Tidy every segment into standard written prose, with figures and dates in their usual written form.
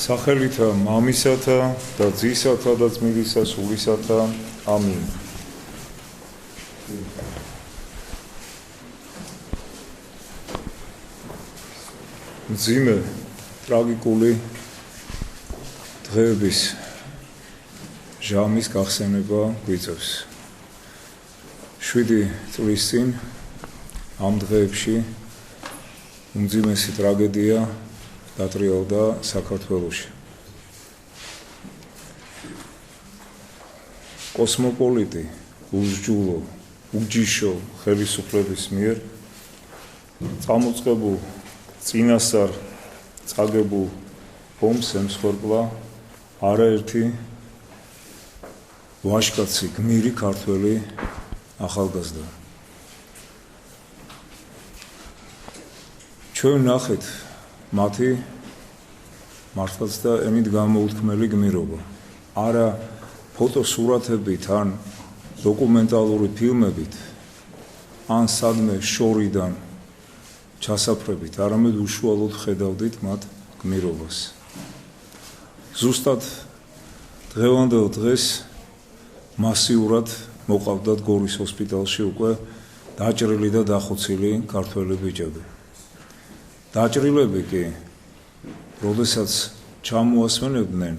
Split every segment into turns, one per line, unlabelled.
სახელითა მამისათა და ძისათა და ძმილისა სულისათა ამინ. მძიმე ტრაგიკული დღეების ჟამის გახსენება გვიწევს. 7 წლის წინ ამ დღეებში უმძიმესი ტრაგედია დატრიალდა საქართველოში. კოსმოპოლიტი უსჯულო, უჯიშო ხელისუფლების მიერ წამოწყებულ წინასწარ წაგებულ ბომბს ემსხვერპლა არაერთი ვაჟკაცი გმირი ქართველი ახალგაზრდა. ჩვენ ნახეთ მათი მართლაც და ემით გამოუთქმელი გმირობა. არა ფოტოსურათებით ან დოკუმენტალური ფილმებით ან სადმე შორიდან ჩასაფრებით, არამედ უშუალოდ ხედავდით მათ გმირობას. ზუსტად დღევანდელ დღეს მასიურად მოყავდათ გორის ჰოსპიტალში უკვე დაჭრილი და დახოცილი ქართველი ბიჭები. დაჭრილები კი, როდესაც ჩამოასვენებდნენ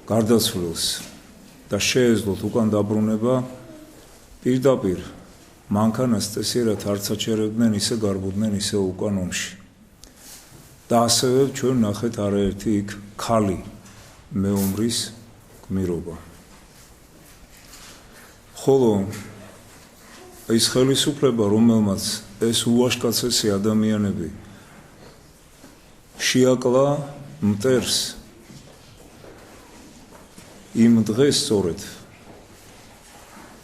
გარდაცვლილს და შეეძლოთ უკან დაბრუნება, პირდაპირ მანქანას წესიერად არ საჩერებდნენ, ისე გარბუდნენ, ისე უკან ომში. და ასევე ჩვენ ნახეთ არაერთი იქ ქალი მეომრის გმირობა. ხოლო ის ხელისუფლება, რომელმაც ეს უვაჟკაცესი ადამიანები შეაკლა მტერს, იმ დღეს სწორედ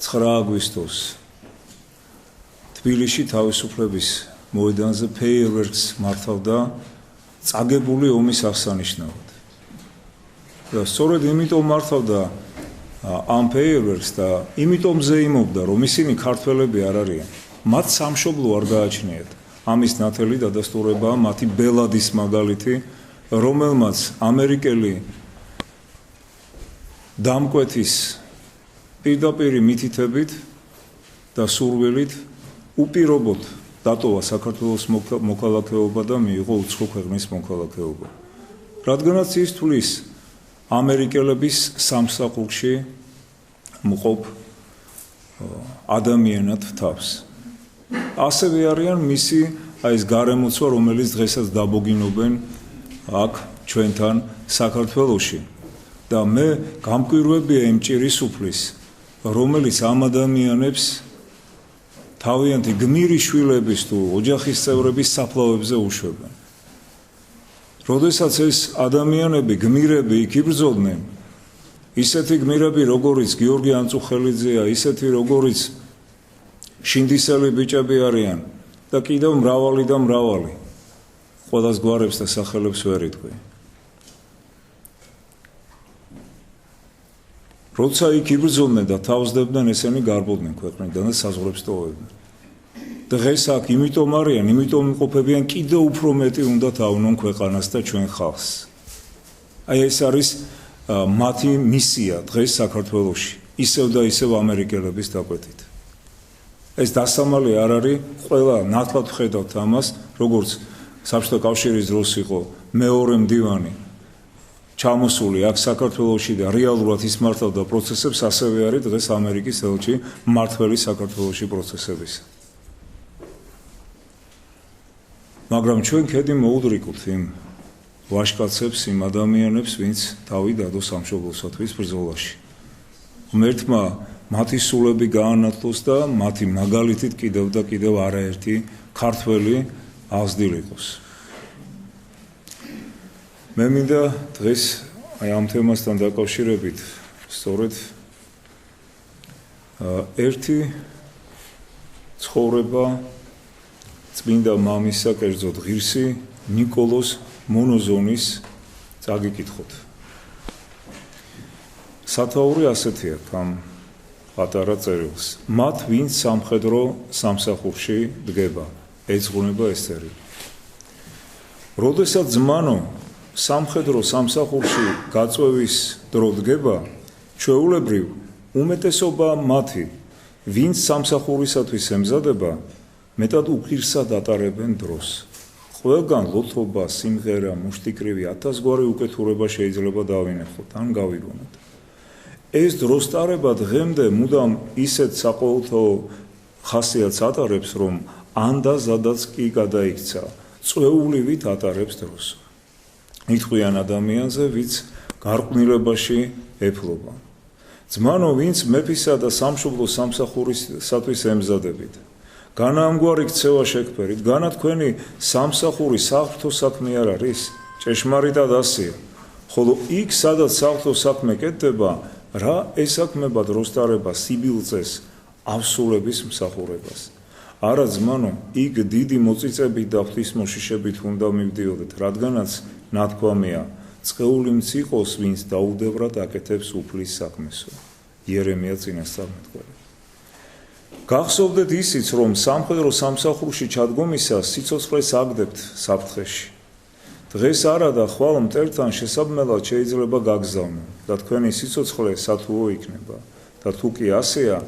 9 აგვისტოს თბილისში თავისუფლების მოედანზე ფეიერვერკს მართავდა წაგებული ომის აღსანიშნავად. და სწორედ იმიტომ მართავდა ამ ფეიერვერკს და იმიტომ ზეიმობდა, რომ ისინი ქართველები არ არიან. მათ სამშობლო არ გააჩნიათ. ამის ნათელი დადასტურებაა მათი ბელადის მაგალითი, რომელმაც ამერიკელი დამკვეთის პირდაპირი მითითებით და სურვილით უპირობოდ დატოვა საქართველოს მოქალაქეობა და მიიღო უცხო ქვეყნის მოქალაქეობა. რადგანაც ის თვლის ამერიკელების სამსახურში მყოფ ადამიანად თავს. ასევე არიან მისი ეს გარემოცვა, რომელიც დღესაც დაბოგინობენ აქ ჩვენთან საქართველოში. და მე გამკვირვებია იმ ჭირის უფლის, რომელიც ამ ადამიანებს თავიანთი გმირი შვილების თუ ოჯახის წევრების საფლავებზე უშვებენ. როდესაც ეს ადამიანები, გმირები იქ იბრძოდნენ, ისეთი გმირები, როგორიც გიორგი ანწუხელიძეა, ისეთი როგორიც შინდისელი ბიჭები არიან და კიდევ მრავალი და მრავალი. ყველას გვარებს და სახელებს ვერ იტყვი. როცა იქ იბრძოდნენ და თავსდებდნენ, ესენი გარბოდნენ ქვეყნიდან და საზღვრებს ტოვებდნენ. დღეს აქ იმიტომ არიან, იმიტომ იმყოფებიან, კიდევ უფრო მეტი უნდა თავნონ ქვეყანას და ჩვენ ხალხს. აი ეს არის მათი მისია დღეს საქართველოში, ისევ და ისევ ამერიკელების დაკვეთით. ეს დასამალი არ არის, ყველა ნათლად ვხედავთ ამას, როგორც საბჭოთა კავშირის დროს იყო მეორე მდივანი ჩამოსული აქ საქართველოში და რეალურად ის მართავდა პროცესებს, ასევე არის დღეს ამერიკის ელჩი მმართველი საქართველოში პროცესებისა. მაგრამ ჩვენ ქედი მოუდრიკოთ იმ ვაჟკაცებს, იმ ადამიანებს, ვინც თავი დადო სამშობლოსათვის ბრძოლაში. ღმერთმა მათი სულები გაანათლოს და მათი მაგალითით კიდევ და კიდევ არაერთი ქართველი აღზრდილიყოს. მე მინდა დღეს აი ამ თემასთან დაკავშირებით სწორედ ერთი ცხოვრება წმინდა მამისა, კერძოდ ღირსი ნიკოლოზ მონოზონის წაგიკითხოთ. სათაური ასეთი აქვს ამ პატარა წერილს. მათ ვინც სამხედრო სამსახურში დგება, ეძღუნება ეს წერილი. როდესაც ზმანო სამხედრო სამსახურში გაწვევის დრო დგება, ჩვეულებრივ უმეტესობა მათი, ვინც სამსახურისათვის ემზადება, მეტად უპირსად ატარებენ დროს. ყველგან ლოთობა, სიმღერა, მუშტიკრივი, 1000 გვარი უკეთურება შეიძლება დავინახოთ, ან გავიგონოთ. ეს დროს ტარება დღემდე მუდამ ისეთ საყოველთაო ხასიათს ატარებს, რომ ანდა ზადაც კი გადაიქცა, წვეულივით ატარებს დროს. ითხვიან ადამიანზე, ვინც გარყვნილებაში ეფლობა. ძმანო, ვინც მეფისა და სამშობლოს სამსახურისათვის ემზადებით, განა ამგვარი ქცევა შეგფერით, განა თქვენი სამსახური საღვთო საქმე არ არის, ჭეშმარიტად ასეა, ხოლო იქ, სადაც საღვთო საქმე კეთდება, რა ესაქმება დროს ტარება სიბილწეს, ავსულების მსახურებას. არა ძმანო, იქ დიდი მოწიწებით და ღვთისმოშიშებით უნდა მივდიოდეთ, რადგანაც ნათქვამია, წყეული მციყოს, ვინც დაუდევრად აკეთებს უფლის საქმესო. იერემია წინასწარმეტყველი. გახსოვდეთ ისიც, რომ სამხედრო სამსახურში ჩადგომისას სიცოცხლეს აგდებთ საფრთხეში. დღეს არა და ხვალ მტერთან შესაბმელად შეიძლება გაგზავნო და თქვენი სიცოცხლე სათუო იქნება და თუ კი ასეა,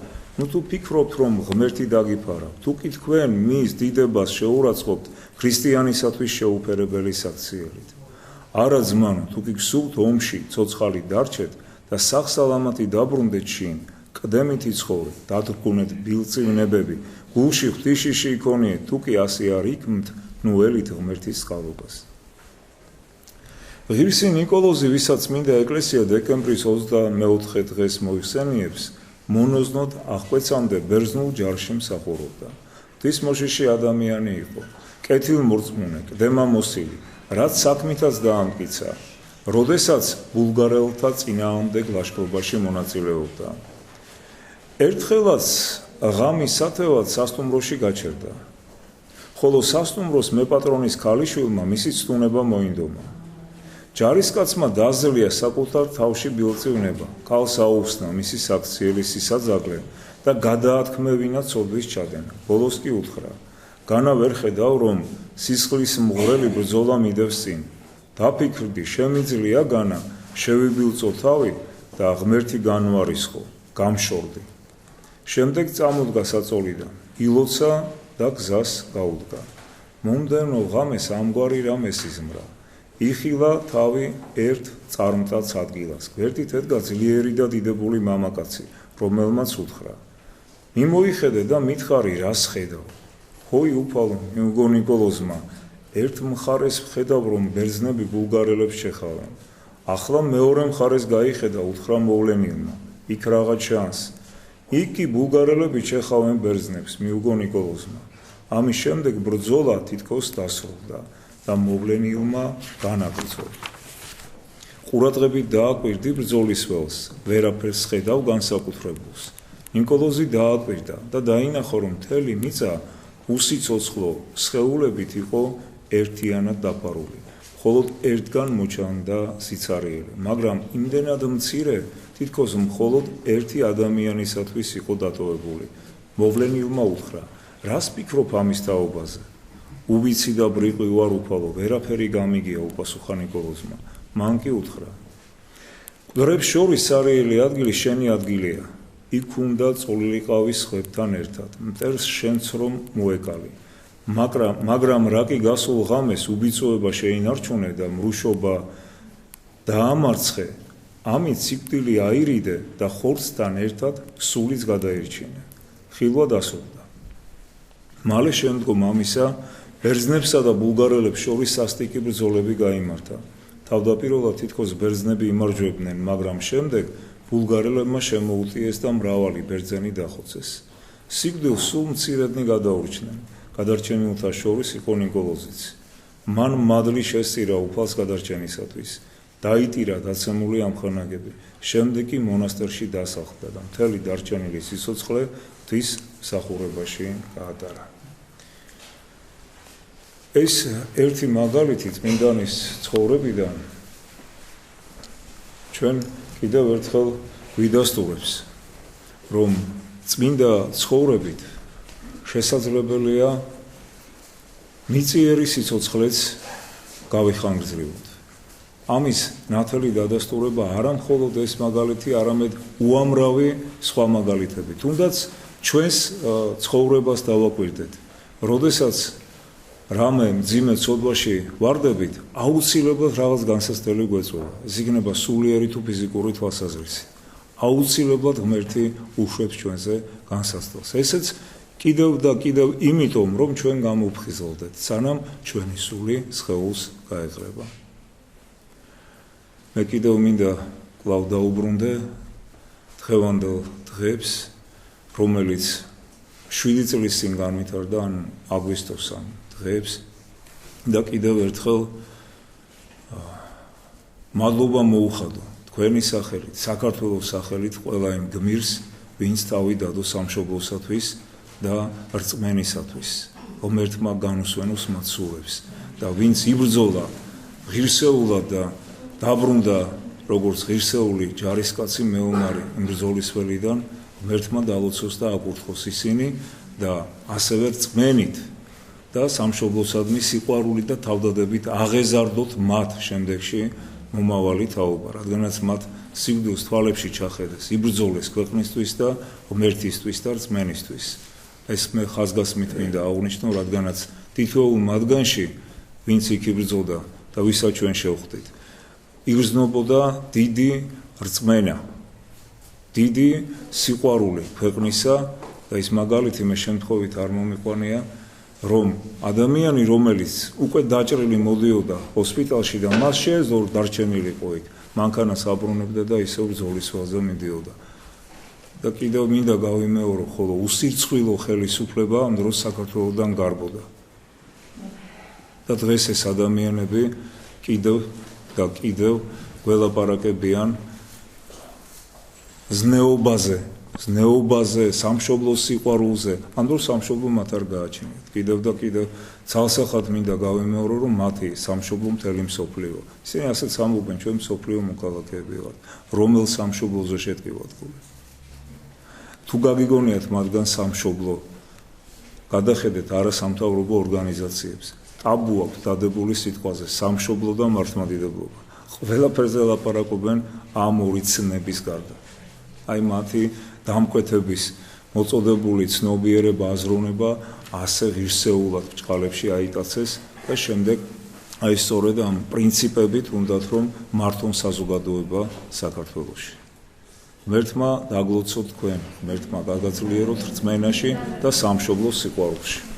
თუ ფიქრობთ, რომ ღმერთი დაგიფარავთ, თუ კი თქვენ მის დიდებას შეურაცხყოფთ ქრისტიანისათვის შეუფერებელი საქციელით. არა ძმანო, თუ კი გსურთ ომში ცოცხალი დარჩეთ და სახსალამათი დაბრუნდეთ შინ, კდემითი ცხოვრეთ, დადგუნეთ ბილწივნებები, გულში ღვთისშიში იქონიეთ, თუ კი ასე არ იქმთ, ნუ ველით ღმერთის წყალობას. ღირსი ნიკოლოზი, ვისაც წმინდა ეკლესია დეკემბრის 24 დღეს მოიხსენიებს, მონოზნოდ აღკვეცამდე ბერძნულ ჯარში მსახურობდა. ღვთისმოშიში ადამიანი იყო, კეთილმორწმუნე, კდემამოსილი, რაც საქმითაც დაამტკიცა, როდესაც ბულგარელთა წინააღმდეგ ლაშქრობაში მონაწილეობდა. ერთხელაც ღამის სათევად სასტუმროში გაჩერდა, ხოლო სასტუმროს მეპატრონის ქალიშვილმა მისი ცდუნება მოინდომა. ჯარისკაცმა დაძლია საკუთარ თავში ბილწივნება, ქალს აუხსნა მისი საქციელი სისაძაგლე და გადაათქმევინა ცოდვის ჩადენა. ბოლოს კი უთხრა, განა ვერ ხედავ, რომ სისხლის მღვრელი ბრძოლა მიდევს წინ. დაფიქრდი, შემიძლია განა, შევიბილწო თავი და ღმერთი განვარისხო, გამშორდი. შემდეგ წამოდგა საწოლიდან, ილოცა და გზას გაუდგა. მომდევნო ღამეს ამგვარი რამ ესიზმრა. იხილა თავი ერთ წარმტაც ადგილას. გვერდით ედგა ძლიერი და დიდებული მამაკაცი, რომელმაც უთხრა, მიმოიხედე და მითხარი, რას ხედავ? ჰოი უფალო, მიუგო ნიკოლოზმა, ერთ მხარეს ვხედავ, რომ ბერძნები ბულგარელებს შეხავენ. ახლა მეორე მხარეს გაიხედა, უთხრა მოვლენილმა, იქ რაღაც ჩანს. იქ კი ბულგარელები შეხავენ ბერძნებს, მიუგო ნიკოლოზმა. ამის შემდეგ ბრძოლა თითქოს დასრულდა და მოვლენილმა განაგრძო. ყურადღებით დააკვირდი ბრძოლის ველს, ვერაფერს ხედავ განსაკუთრებულს. ნიკოლოზი დააკვირდა და დაინახა, რომ მთელი მიწა უსიცოცხლო სხეულებით იყო ერთიანად დაფარული, მხოლოდ ერთგან მოჩანდა სიცარიელი, მაგრამ იმდენად მცირე, თითქოს მხოლოდ ერთი ადამიანისათვის იყო დატოვებული. მოვლენილმა უთხრა, რას ფიქრობ ამის თაობაზე? უბიცი და ბრიყვი ვარ უფალო, ვერაფერი გამიგია, უპასუხა ნიკოლოზმა. მან კი უთხრა, მკვდრებს შორის სარიელი ადგილი შენი ადგილია. იქ უნდა წოლილიყავი სხვებთან ერთად, მტერს შენც რომ მოეკალი. მაგრამ რა კი გასულ ღამეს უბიცოება შეინარჩუნე და მრუშობა დაამარცხე, ამით სიკვდილი აირიდე და ხორცთან ერთად სულიც გადაირჩინე. ხილვა დასრულდა. მალე შემდგომ ამისა ბერძნებსა და ბულგარელებს შორის სასტიკი ბრძოლები გაიმართა. თავდაპირველად თითქოს ბერძნები იმარჯვებდნენ, მაგრამ შემდეგ ბულგარელებმა შემოუტიეს და მრავალი ბერძენი დახოცეს. სიკვდილს სულ მცირედნი გადაურჩნენ. გადარჩენილთა შორის იყო ნიკოლოზიც. მან მადლი შესწირა უფალს გადარჩენისათვის. დაიტირა დაცემული ამხანაგები. შემდეგ კი მონასტერში დასახლდა და მთელი დარჩენილი სიცოცხლე ღვთის მსახურებაში გაატარა. ეს ერთი მაგალითი წმინდანის ცხოვრებიდან ჩვენ კიდევ ერთხელ ვიდასტურებს, რომ წმინდა ცხოვრებით შესაძლებელია მიწიერი სიცოცხლეც გავიხანგრძლივოთ. ამის ნათელი დადასტურება არა მხოლოდ ეს მაგალითი, არამედ უამრავი სხვა მაგალითები. თუნდაც ჩვენს ცხოვრებას დავაკვირდეთ. როდესაც რამე მძიმე ცოდვაში ვარდებით, აუცილებლად რაღაც განსაცდელი გვეწევა. ეს იქნება სულიერი თუ ფიზიკური თვალსაზრისით. აუცილებლად ღმერთი უშვებს ჩვენზე განსაცდელს. ესეც კიდევ და კიდევ იმიტომ, რომ ჩვენ გამოვფხიზლდეთ, სანამ ჩვენი სული სხეულს გაეღრება. მე კიდევ მინდა კვლავ დაუბრუნდე დღევანდელ დღეებს, რომელიც 7 წლის წინ განვითარდა, ან აგვისტოს ამ დღეებს და კიდევ ერთხელ მადლობა მოუხადო თქვენი სახელით, საქართველოს სახელით ყველა იმ გმირს, ვინც თავი დადო სამშობლოსათვის და რწმენისათვის, ღმერთმა განუსვენოს მათ სულებს და ვინც იბრძოლა ღირსეულად და დაბრუნდა როგორც ღირსეული ჯარისკაცი მეომარი იმ ბრძოლის ველიდან, ღმერთმა დაალოცოს და აკურთხოს ისინი და ასევე რწმენით და სამშობლოსადმი სიყვარული და თავდადებით აღეზარდოთ მათ შემდეგში მომავალი თაობა, რადგანაც მათ სიკვდილს თვალებში ჩახედეს, იბრძოლეს ქვეყნისთვის და ღმერთისთვის და რწმენისთვის. ეს მე ხაზგასმით მინდა აღვნიშნო, რადგანაც თითოეულ მათგანში, ვინც იქ იბრძოდა და ვისაც ჩვენ შევხვდით, იგრძნობოდა დიდი რწმენა, დიდი სიყვარული ქვეყნისა და ის მაგალითი მე შემთხვევით არ მომიყვანია, რომ ადამიანი, რომელიც უკვე დაჭრილი მოდიოდა ჰოსპიტალში და მას შეეძლო დარჩენილიყო იქ, მანქანას აბრუნებდა და ისევ ბრძოლის ველზე მიდიოდა. და კიდევ მინდა გავიმეორო, ხოლო უსირცხვილო ხელისუფლება ამ დროს საქართველოსდან გარბოდა. და დღეს ეს ადამიანები კიდევ და კიდევ გველაპარაკებიან ზნეობაზე, სამშობლოს სიყვარულზე, ამ დროს სამშობლო მათ არ გააჩნიათ. კიდევ და კიდევ ცალსახად მინდა გავიმეორო, რომ მათი სამშობლო მთელი მსოფლიო. ისინი ასეც ამბობენ, ჩვენ მსოფლიო მოქალაქეები ვართ, რომელ სამშობლოზე შეტყივათ გული. თუ გაგიგონიათ მათგან სამშობლო, გადახედეთ არასამთავრობო ორგანიზაციებს. ტაბუ აქვს დადებული სიტყვაზე სამშობლო და მართლმადიდებლობა. ყველაფერზე ლაპარაკობენ ამ ორი ცნების გარდა. აი მათი დამკვეთების მოწოდებული ცნობიერება, აზროვნება ასე ღირსეულად ბრჭყალებში აიტაცეს და შემდეგ აი სწორედ ამ პრინციპებით უნდათ რომ მართონ საზოგადოება საქართველოში. ღმერთმა დაგლოცოთ თქვენ, ღმერთმა გაგაძლიეროთ რწმენაში და სამშობლოს სიყვარულში.